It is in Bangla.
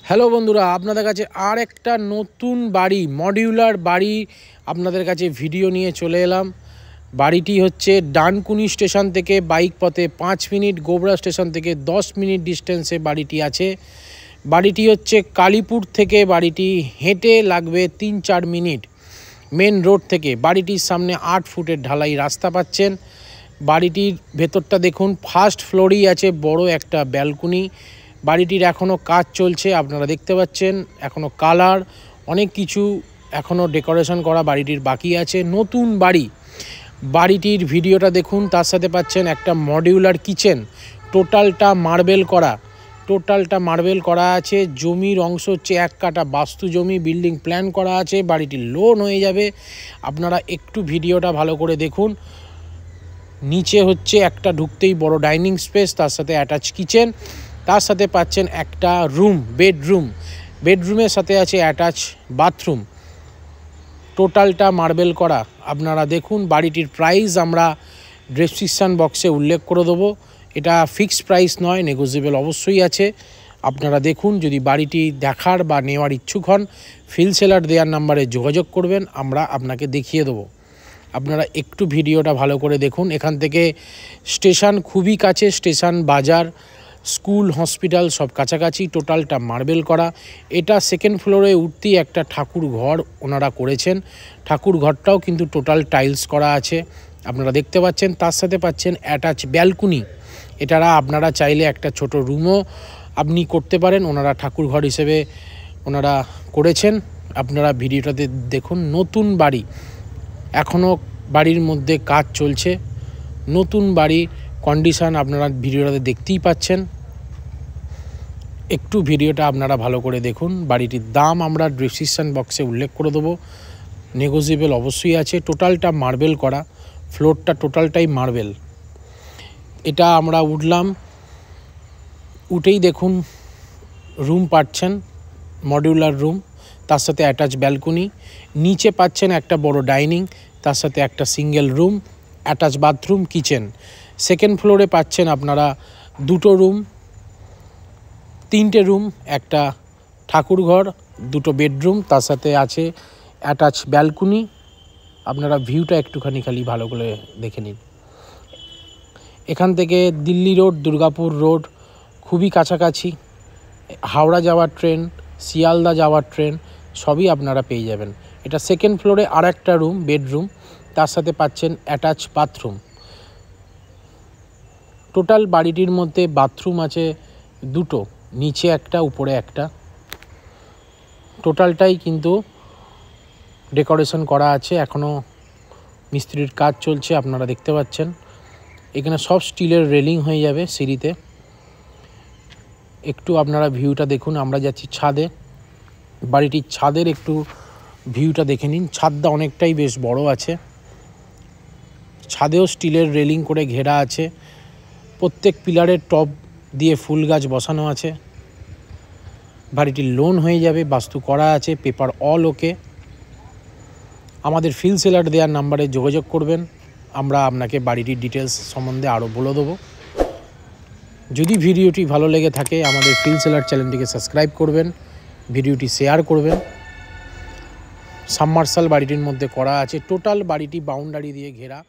হ্যালো বন্ধুরা, আপনাদের কাছে আর একটা নতুন বাড়ি মডিউলার বাড়ি আপনাদের কাছে ভিডিও নিয়ে চলে এলাম। বাড়িটি হচ্ছে ডানকুনি স্টেশন থেকে বাইক পথে 5 মিনিট, গোবরা স্টেশন থেকে 10 মিনিট ডিস্টেন্সে বাড়িটি আছে। বাড়িটি হচ্ছে কালীপুর থেকে বাড়িটি হেঁটে লাগবে 3-4 মিনিট মেন রোড থেকে। বাড়িটির সামনে 8 ফুটের ঢালাই রাস্তা পাচ্ছেন। বাড়িটির ভেতরটা দেখুন, ফার্স্ট ফ্লোরেই আছে বড় একটা ব্যালকনি। বাড়িটির এখনও কাজ চলছে, আপনারা দেখতে পাচ্ছেন। এখনও কালার অনেক কিছু এখনও ডেকোরেশন করা বাড়িটির বাকি আছে। নতুন বাড়ি, বাড়িটির ভিডিওটা দেখুন। তার সাথে পাচ্ছেন একটা মডিউলার কিচেন, টোটালটা মার্বেল করা আছে। জমির অংশ হচ্ছে 1 কাঠা বাস্তু জমি, বিল্ডিং প্ল্যান করা আছে। বাড়িটি লোন হয়ে যাবে, আপনারা একটু ভিডিওটা ভালো করে দেখুন। নিচে হচ্ছে একটা ঢুকতেই বড় ডাইনিং স্পেস, তার সাথে অ্যাটাচ কিচেন, তার সাথে পাচ্ছেন একটা বেডরুমের সাথে আছে অ্যাটাচ বাথরুম। টোটালটা মার্বেল করা, আপনারা দেখুন। বাড়িটির প্রাইস আমরা ডেসক্রিপশন বক্সে উল্লেখ করে দেবো। এটা ফিক্সড প্রাইস নয়, নেগোসিয়েবল অবশ্যই আছে। আপনারা দেখুন, যদি বাড়িটি দেখার বা নেওয়ার ইচ্ছুক হন, ফিল সেলার দেওয়ার নাম্বারে যোগাযোগ করবেন, আমরা আপনাকে দেখিয়ে দেবো। আপনারা একটু ভিডিওটা ভালো করে দেখুন। এখান থেকে স্টেশন খুবই কাছে, স্টেশন, বাজার, স্কুল, হসপিটাল সব কাছাকাছি। টোটালটা মার্বেল করা। এটা সেকেন্ড ফ্লোরে উঠতেই একটা ঠাকুর ঘর ওনারা করেছেন। ঠাকুর ঘরটাও কিন্তু টোটাল টাইলস করা আছে, আপনারা দেখতে পাচ্ছেন। তার সাথে পাচ্ছেন অ্যাটাচ ব্যালকনি। এটারা আপনারা চাইলে একটা ছোট রুমও আপনি করতে পারেন, ওনারা ঠাকুর ঘর হিসেবে ওনারা করেছেন। আপনারা ভিডিওটাতে দেখুন। নতুন বাড়ি, এখনও বাড়ির মধ্যে কাজ চলছে। নতুন বাড়ি কন্ডিশন আপনারা ভিডিওটাতে দেখতেই পাচ্ছেন। একটু ভিডিওটা আপনারা ভালো করে দেখুন। বাড়িটির দাম আমরা ডেসক্রিপশন বক্সে উল্লেখ করে দেবো, নেগোসিয়েবল অবশ্যই আছে। টোটালটা মার্বেল করা, ফ্লোরটা টোটালটাই মার্বেল। এটা আমরা উঠলাম, উঠেই দেখুন রুম পাচ্ছেন, মডিউলার রুম, তার সাথে অ্যাটাচ ব্যালকনি। নিচে পাচ্ছেন একটা বড় ডাইনিং, তার সাথে একটা single room, attach bathroom, kitchen. Second ফ্লোরে পাচ্ছেন আপনারা 2টো রুম, 3টে রুম, একটা ঠাকুরঘর, 2টো বেডরুম, তার সাথে আছে অ্যাটাচ ব্যালকনি। আপনারা ভিউটা একটুখানি খালি ভালো করে দেখে নিন। এখান থেকে দিল্লি রোড, দুর্গাপুর রোড খুবই কাছাকাছি। হাওড়া যাওয়ার ট্রেন, শিয়ালদা যাওয়ার ট্রেন সবই আপনারা পেয়ে যাবেন। এটা সেকেন্ড ফ্লোরে আর একটা রুম, বেডরুম, তার সাথে পাচ্ছেন অ্যাটাচ বাথরুম। টোটাল বাড়িটির মধ্যে বাথরুম আছে 2টো, নিচে একটা, উপরে একটা। টোটালটাই কিন্তু ডেকোরেশন করা আছে, এখনও মিস্ত্রির কাজ চলছে, আপনারা দেখতে পাচ্ছেন। এখানে সব স্টিলের রেলিং হয়ে যাবে সিঁড়িতে। একটু আপনারা ভিউটা দেখুন। আমরা যাচ্ছি ছাদে, বাড়িটির ছাদের একটু ভিউটা দেখে নিন। ছাদটা অনেকটাই বেশ বড় আছে, ছাদেও স্টিলের রেলিং করে ঘেরা আছে। প্রত্যেক পিলারের টপ দিয়ে ফুল গাছ বসানো আছে। বাড়িটির লোন হয়ে যাবে, বাস্তু করা আছে, পেপার অল ওকে। আমাদের ফিল সেলার দেওয়ার নাম্বারে যোগাযোগ করবেন, আমরা আপনাকে বাড়িটির ডিটেলস সম্বন্ধে আরও বলে দেবো। যদি ভিডিওটি ভালো লেগে থাকে, আমাদের ফিল সেলার চ্যানেলটিকে সাবস্ক্রাইব করবেন, ভিডিওটি শেয়ার করবেন। সাবমার্সাল বাড়িটির মধ্যে করা আছে। টোটাল বাড়িটি বাউন্ডারি দিয়ে ঘেরা।